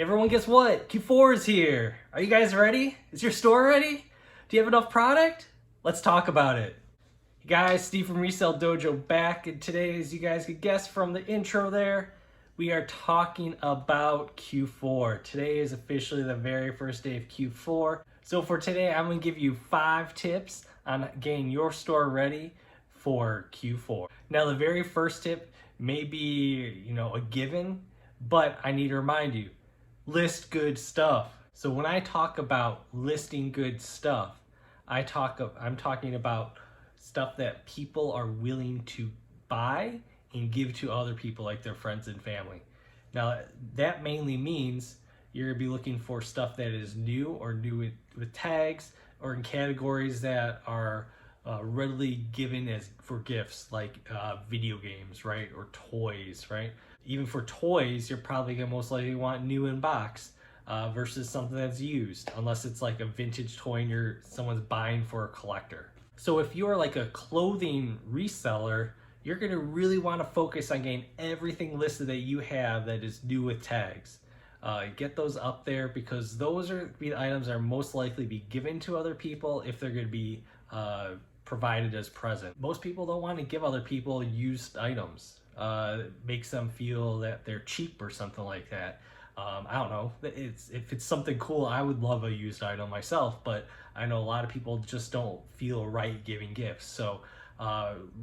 Everyone, guess what? Q4 is here. Are you guys ready? Is your store ready? Do you have enough product? Let's talk about it. Hey guys, Steve from Resell Dojo back, and today, as you guys could guess from the intro there, we are talking about Q4. Today is officially the very first day of Q4. So for today, I'm going to give you 5 tips on getting your store ready for Q4. Now, the very first tip may be, a given, but I need to remind you, list good stuff. So when I talk about listing good stuff, I'm talking about stuff that people are willing to buy and give to other people, like their friends and family. Now, that mainly means you're gonna be looking for stuff that is new or new with tags, or in categories that are readily given as for gifts, like video games, right? Or toys, right? Even for toys, you're probably gonna most likely want new in box versus something that's used, unless it's like a vintage toy and someone's buying for a collector. So if you're like a clothing reseller, you're gonna really wanna focus on getting everything listed that you have that is new with tags. Get those up there, because those are the items that are most likely be given to other people if they're gonna be provided as present. Most people don't want to give other people used items. It makes them feel that they're cheap or something like that. I don't know. If it's something cool, I would love a used item myself, but I know a lot of people just don't feel right giving gifts. So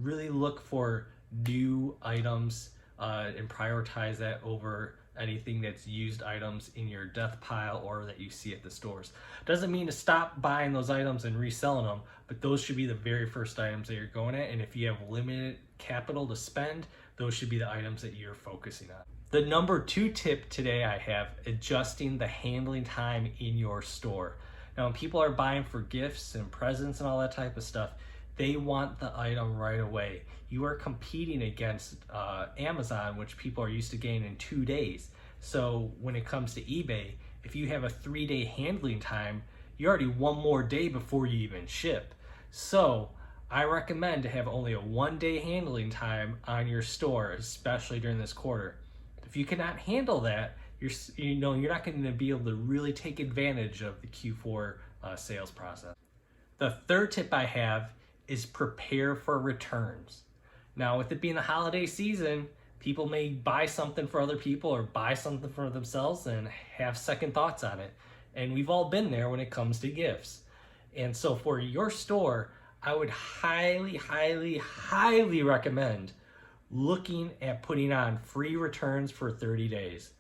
really look for new items and prioritize that over anything that's used items in your death pile or that you see at the stores. Doesn't mean to stop buying those items and reselling them, but those should be the very first items that you're going at. And if you have limited capital to spend, those should be the items that you're focusing on. The number 2 tip today I have, adjusting the handling time in your store. Now, when people are buying for gifts and presents and all that type of stuff, they want the item right away. You are competing against Amazon, which people are used to getting in 2 days. So when it comes to eBay, if you have a 3-day handling time, you're already 1 more day before you even ship. So I recommend to have only a 1-day handling time on your store, especially during this quarter. If you cannot handle that, you're not going to be able to really take advantage of the Q4 sales process. The third tip I have is prepare for returns. Now, with it being the holiday season, people may buy something for other people or buy something for themselves and have second thoughts on it. And we've all been there when it comes to gifts. And so for your store, I would highly, highly, highly recommend looking at putting on free returns for 30 days.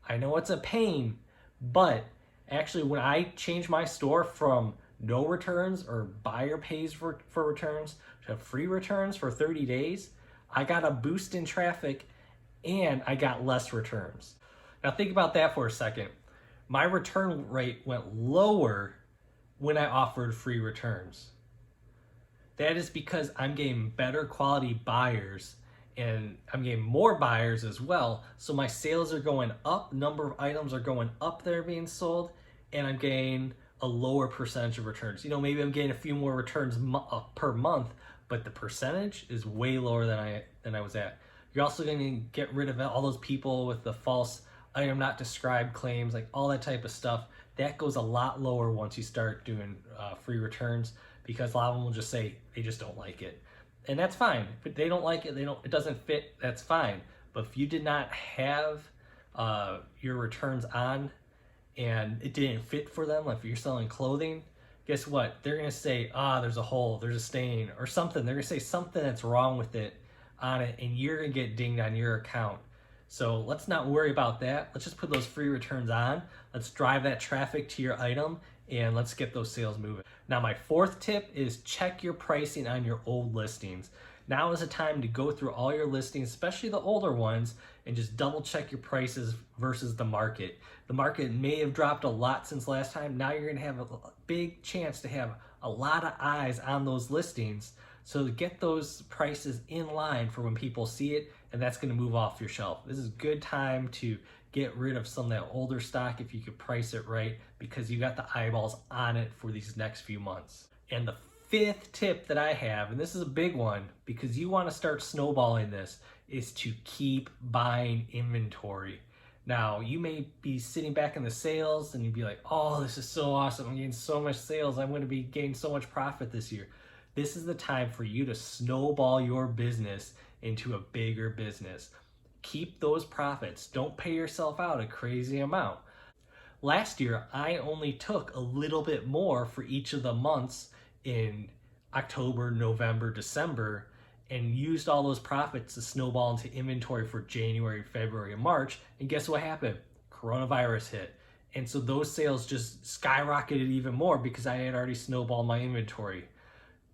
I know it's a pain, but actually when I changed my store from no returns or buyer pays for returns to free returns for 30 days, I got a boost in traffic and I got less returns. Now think about that for a second. My return rate went lower when I offered free returns. That is because I'm getting better quality buyers and I'm getting more buyers as well. So my sales are going up, number of items are going up that are being sold, and I'm getting a lower percentage of returns. Maybe I'm getting a few more returns per month, but the percentage is way lower than I was at. You're also going to get rid of all those people with the false item not described claims, like all that type of stuff. That goes a lot lower once you start doing free returns, because a lot of them will just say they just don't like it. And that's fine. If they don't like it, it doesn't fit, that's fine. But if you did not have your returns on and it didn't fit for them, like if you're selling clothing, guess what? They're gonna say, there's a hole, there's a stain, or something. They're gonna say something that's wrong with it on it, and you're gonna get dinged on your account. So let's not worry about that. Let's just put those free returns on. Let's drive that traffic to your item, and let's get those sales moving. Now, my 4th tip is check your pricing on your old listings. Now is the time to go through all your listings, especially the older ones, and just double check your prices versus the market. The market may have dropped a lot since last time. Now you're gonna have a big chance to have a lot of eyes on those listings. So to get those prices in line for when people see it, and that's gonna move off your shelf. This is a good time to get rid of some of that older stock if you could price it right, because you got the eyeballs on it for these next few months. And the 5th tip that I have, and this is a big one because you want to start snowballing this, is to keep buying inventory. Now, you may be sitting back in the sales and you'd be like, oh, this is so awesome. I'm getting so much sales. I'm going to be getting so much profit this year. This is the time for you to snowball your business into a bigger business. Keep those profits. Don't pay yourself out a crazy amount. Last year, I only took a little bit more for each of the months in October, November, December, and used all those profits to snowball into inventory for January, February, and March. And guess what happened? Coronavirus hit. And so those sales just skyrocketed even more because I had already snowballed my inventory.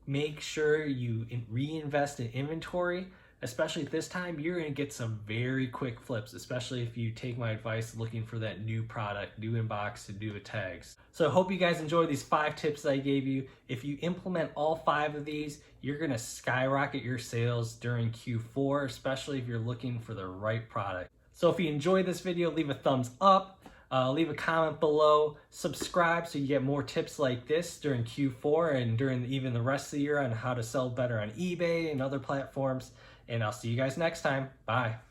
Make sure you reinvest in inventory, especially at this time. You're going to get some very quick flips, especially if you take my advice looking for that new product, new inbox, and new tags. So I hope you guys enjoy these 5 tips that I gave you. If you implement all 5 of these, you're going to skyrocket your sales during Q4, especially if you're looking for the right product. So if you enjoyed this video, leave a thumbs up. Leave a comment below, subscribe so you get more tips like this during Q4 and during even the rest of the year on how to sell better on eBay and other platforms. And I'll see you guys next time. Bye.